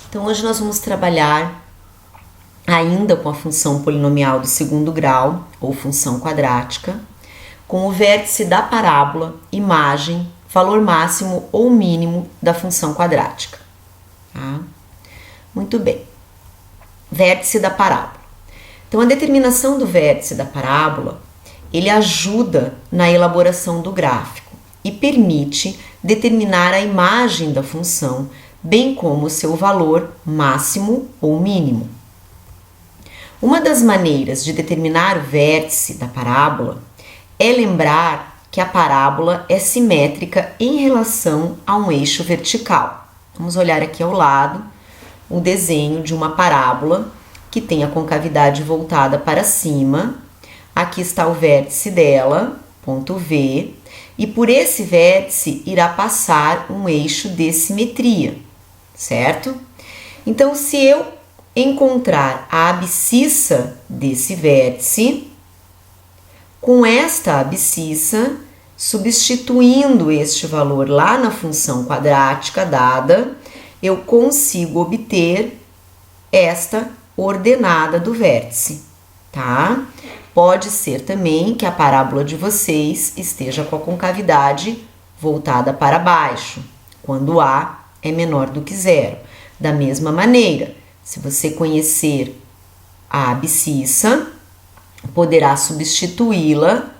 Então hoje nós vamos trabalhar ainda com a função polinomial do segundo grau, ou função quadrática, com o vértice da parábola, imagem, valor máximo ou mínimo da função quadrática. Tá? Muito bem. Vértice da parábola. Então a determinação do vértice da parábola, ele ajuda na elaboração do gráfico e permite determinar a imagem da função, bem como o seu valor máximo ou mínimo. Uma das maneiras de determinar o vértice da parábola é lembrar que a parábola é simétrica em relação a um eixo vertical. Vamos olhar aqui ao lado o desenho de uma parábola que tem a concavidade voltada para cima. Aqui está o vértice dela, ponto V, e por esse vértice irá passar um eixo de simetria, certo? Então, se eu encontrar a abscissa desse vértice, com esta abscissa, substituindo este valor lá na função quadrática dada, eu consigo obter esta ordenada do vértice, tá? Pode ser também que a parábola de vocês esteja com a concavidade voltada para baixo, quando A é menor do que zero. Da mesma maneira, se você conhecer a abscissa, poderá substituí-la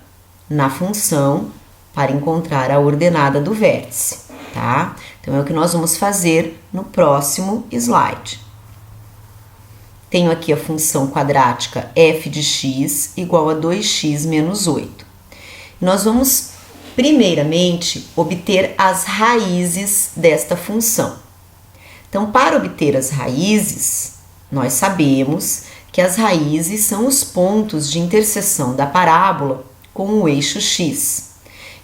na função para encontrar a ordenada do vértice, tá? Então, é o que nós vamos fazer no próximo slide. Tenho aqui a função quadrática f de x igual a 2x menos 8. Nós vamos, primeiramente, obter as raízes desta função. Então, para obter as raízes, nós sabemos que as raízes são os pontos de interseção da parábola com o eixo x.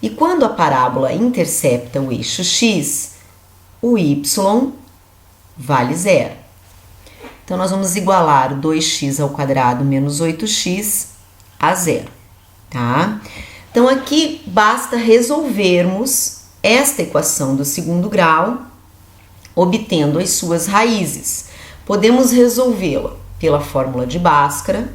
E quando a parábola intercepta o eixo x, o y vale zero. Então, nós vamos igualar 2x ao quadrado menos 8x a zero, tá? Então, aqui basta resolvermos esta equação do segundo grau, obtendo as suas raízes. Podemos resolvê-la pela fórmula de Bhaskara,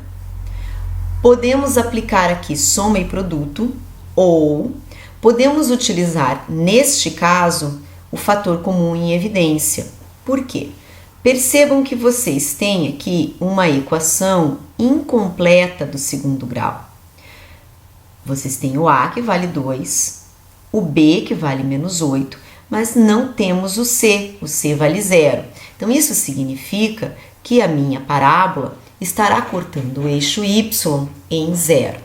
podemos aplicar aqui soma e produto, ou podemos utilizar, neste caso, o fator comum em evidência. Por quê? Percebam que vocês têm aqui uma equação incompleta do segundo grau. Vocês têm o A, que vale 2, o B, que vale menos 8, mas não temos o C vale 0. Então, isso significa que a minha parábola estará cortando o eixo Y em 0.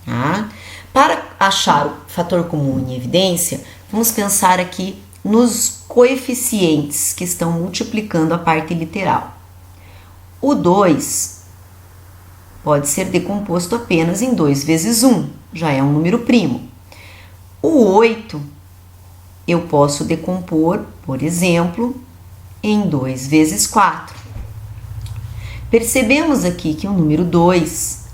Tá? Para achar o fator comum em evidência, vamos pensar aqui nos coeficientes que estão multiplicando a parte literal. O 2 pode ser decomposto apenas em 2 vezes 1, já é um número primo. O 8 eu posso decompor, por exemplo, em 2 vezes 4. Percebemos aqui que o número 2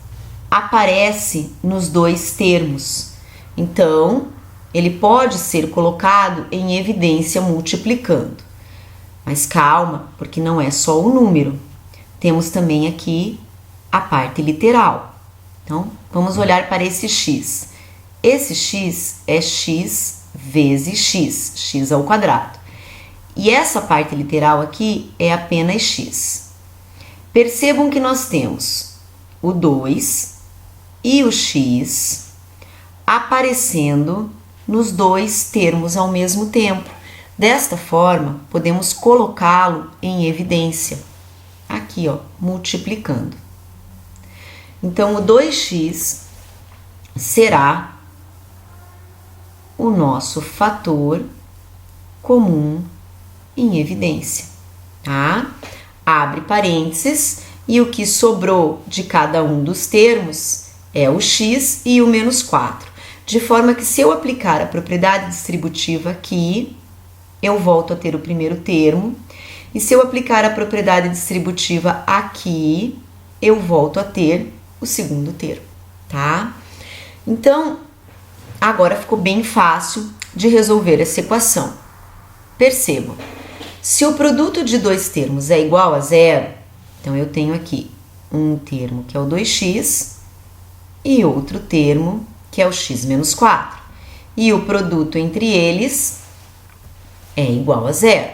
aparece nos dois termos, então ele pode ser colocado em evidência multiplicando. Mas calma, porque não é só o número. Temos também aqui a parte literal. Então, vamos olhar para esse x. Esse x é x vezes x ao quadrado. E essa parte literal aqui é apenas x. Percebam que nós temos o 2 e o x aparecendo nos dois termos ao mesmo tempo. Desta forma, podemos colocá-lo em evidência. Aqui, ó, multiplicando. Então, o 2x será o nosso fator comum em evidência, tá? Abre parênteses e o que sobrou de cada um dos termos é o x e o menos 4. De forma que, se eu aplicar a propriedade distributiva aqui, eu volto a ter o primeiro termo. E se eu aplicar a propriedade distributiva aqui, eu volto a ter o segundo termo, tá? Então, agora ficou bem fácil de resolver essa equação. Percebam, Se o produto de dois termos é igual a zero, então eu tenho aqui um termo que é o 2x e outro termo que é o x menos 4. E o produto entre eles é igual a zero.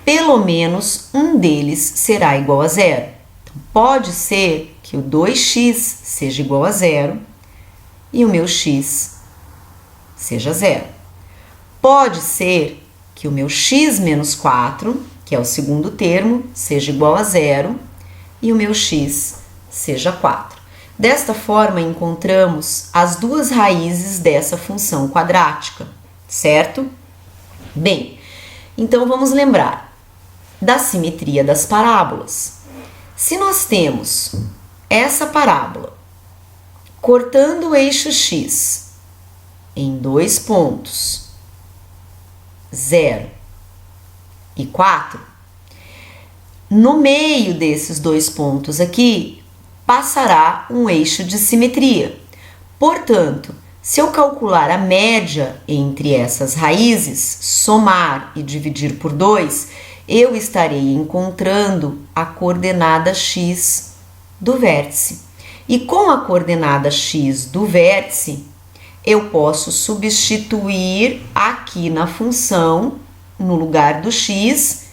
Pelo menos um deles será igual a zero. Então, pode ser que o 2x seja igual a zero e o meu x seja zero. Pode ser que o meu x menos 4, que é o segundo termo, seja igual a zero e o meu x seja 4. Desta forma, encontramos as duas raízes dessa função quadrática, certo? Bem, então vamos lembrar da simetria das parábolas. Se nós temos essa parábola cortando o eixo x em dois pontos, 0 e 4, no meio desses dois pontos aqui passará um eixo de simetria. Portanto, se eu calcular a média entre essas raízes, somar e dividir por 2, eu estarei encontrando a coordenada x do vértice. E com a coordenada x do vértice, eu posso substituir aqui na função, no lugar do x,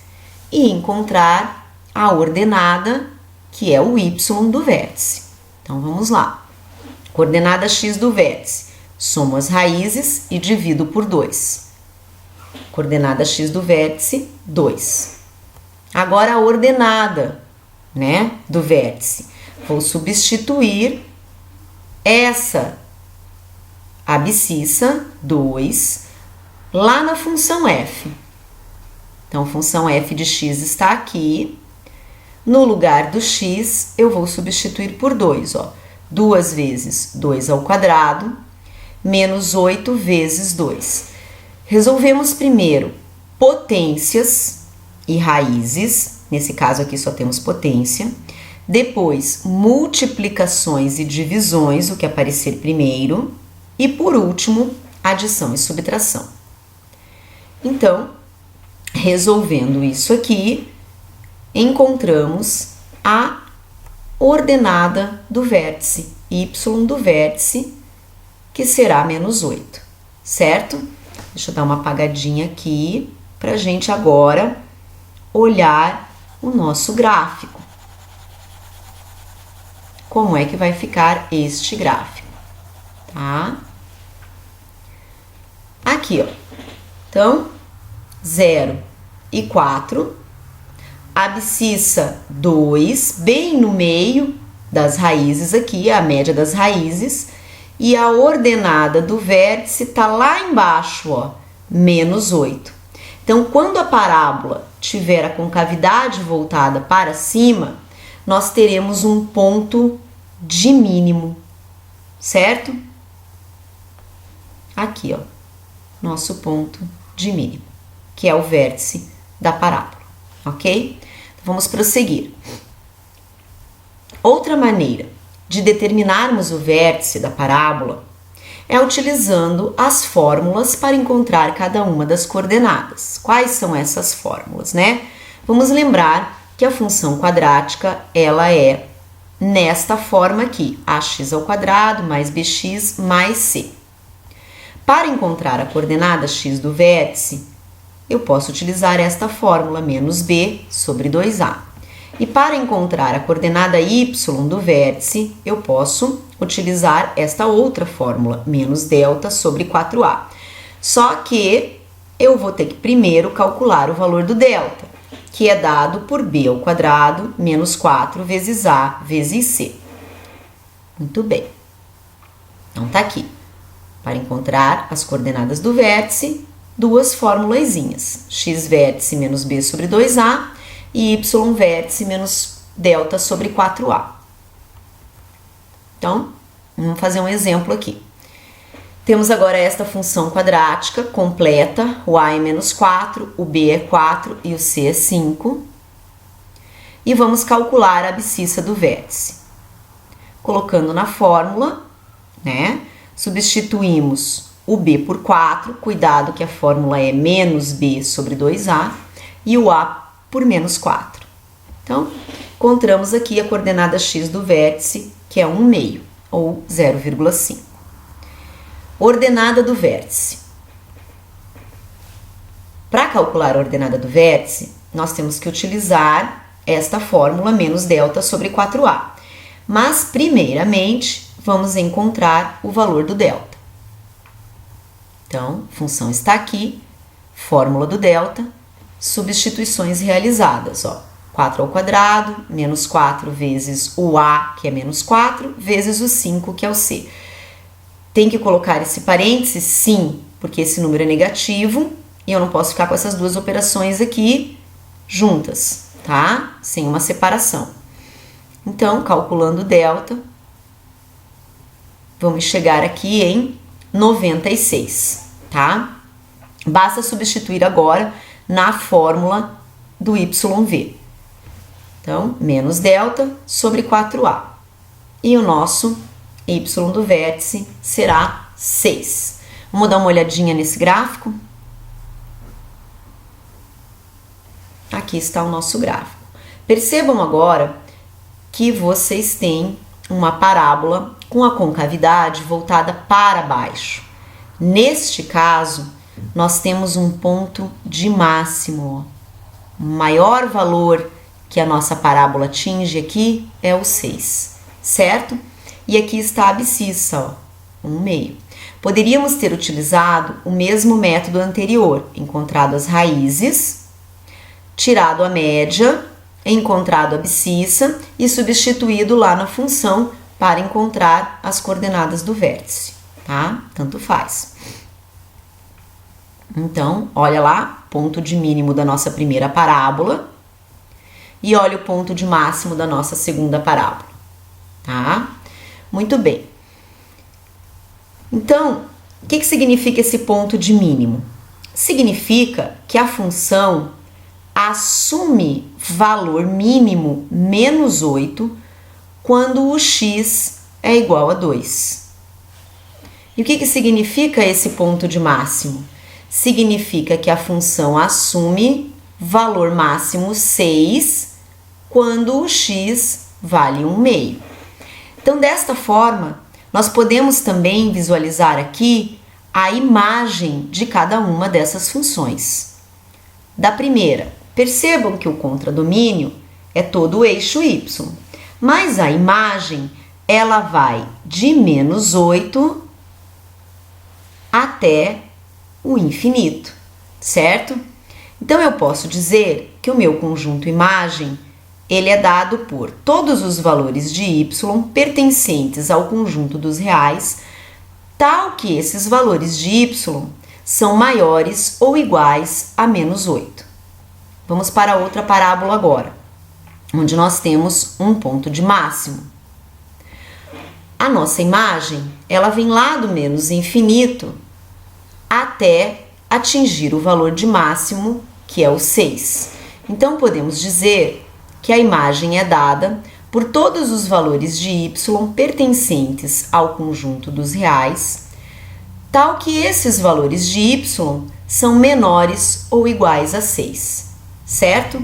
e encontrar a ordenada, que é o y do vértice. Então, vamos lá. Coordenada x do vértice. Somo as raízes e divido por 2. Coordenada x do vértice, 2. Agora, a ordenada, né, do vértice. Vou substituir essa abscissa, 2, lá na função f. Então, a função f de x está aqui. No lugar do x, eu vou substituir por 2, ó. 2 vezes 2 ao quadrado, menos 8 vezes 2. Resolvemos primeiro potências e raízes. Nesse caso aqui só temos potência. Depois, multiplicações e divisões, o que aparecer primeiro. E, por último, adição e subtração. Então, resolvendo isso aqui, encontramos a ordenada do vértice, y do vértice, que será menos 8, certo? Deixa eu dar uma apagadinha aqui, para a gente agora olhar o nosso gráfico. Como é que vai ficar este gráfico, tá? Aqui, ó. Então, 0 e 4, abscissa 2, bem no meio das raízes aqui, a média das raízes, e a ordenada do vértice está lá embaixo, ó, menos 8. Então, quando a parábola tiver a concavidade voltada para cima, nós teremos um ponto de mínimo, certo? Aqui, ó, nosso ponto de mínimo, que é o vértice da parábola, ok? Vamos prosseguir. Outra maneira de determinarmos o vértice da parábola é utilizando as fórmulas para encontrar cada uma das coordenadas. Quais são essas fórmulas, né? Vamos lembrar que a função quadrática, ela é nesta forma aqui, ax ao quadrado mais bx mais c. Para encontrar a coordenada x do vértice, eu posso utilizar esta fórmula, menos b sobre 2a. E para encontrar a coordenada y do vértice, eu posso utilizar esta outra fórmula, menos delta sobre 4a. Só que eu vou ter que primeiro calcular o valor do delta, que é dado por b ao quadrado menos 4 vezes a vezes c. Muito bem. Então, tá aqui. Para encontrar as coordenadas do vértice, duas formulazinhas, x vértice menos b sobre 2a e y vértice menos delta sobre 4a. Então, vamos fazer um exemplo aqui. Temos agora esta função quadrática completa, o a é menos 4, o b é 4 e o c é 5. E vamos calcular a abscissa do vértice. Colocando na fórmula, né, substituímos o b por 4, cuidado que a fórmula é menos b sobre 2a, e o A por menos 4. Então, encontramos aqui a coordenada x do vértice, que é 1/2, ou 0,5. Ordenada do vértice. Para calcular a ordenada do vértice, nós temos que utilizar esta fórmula menos delta sobre 4a. Mas, primeiramente, vamos encontrar o valor do delta. Então, a função está aqui, fórmula do delta, substituições realizadas, ó. 4 ao quadrado, menos 4 vezes o A, que é menos 4, vezes o 5, que é o C. Tem que colocar esse parênteses? Sim, porque esse número é negativo e eu não posso ficar com essas duas operações aqui juntas, tá? Sem uma separação. Então, calculando o delta, vamos chegar aqui em 96, tá? Basta substituir agora na fórmula do YV. Então, menos delta sobre 4A. E o nosso Y do vértice será 6. Vamos dar uma olhadinha nesse gráfico? Aqui está o nosso gráfico. Percebam agora que vocês têm uma parábola com a concavidade voltada para baixo. Neste caso, nós temos um ponto de máximo. O maior valor que a nossa parábola atinge aqui é o 6, certo? E aqui está a abscissa, ó, 1/2. Poderíamos ter utilizado o mesmo método anterior, encontrado as raízes, tirado a média, encontrado a abscissa e substituído lá na função para encontrar as coordenadas do vértice, tá? Tanto faz. Então, olha lá, ponto de mínimo da nossa primeira parábola e olha o ponto de máximo da nossa segunda parábola, tá? Muito bem. Então, o que significa esse ponto de mínimo? Significa que a função assume valor mínimo menos 8 quando o x é igual a 2. E o que significa esse ponto de máximo? Significa que a função assume valor máximo 6 quando o x vale 1/2. Então, desta forma, nós podemos também visualizar aqui a imagem de cada uma dessas funções. Da primeira, percebam que o contradomínio é todo o eixo y, mas a imagem ela vai de menos 8 até o infinito, certo? Então, eu posso dizer que o meu conjunto imagem ele é dado por todos os valores de y pertencentes ao conjunto dos reais, tal que esses valores de y são maiores ou iguais a menos 8. Vamos para outra parábola agora, onde nós temos um ponto de máximo. A nossa imagem, ela vem lá do menos infinito até atingir o valor de máximo, que é o 6. Então, podemos dizer que a imagem é dada por todos os valores de y pertencentes ao conjunto dos reais, tal que esses valores de y são menores ou iguais a 6, certo?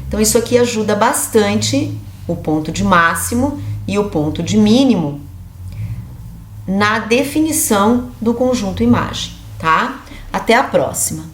Então, isso aqui ajuda bastante o ponto de máximo e o ponto de mínimo na definição do conjunto imagem, tá? Até a próxima!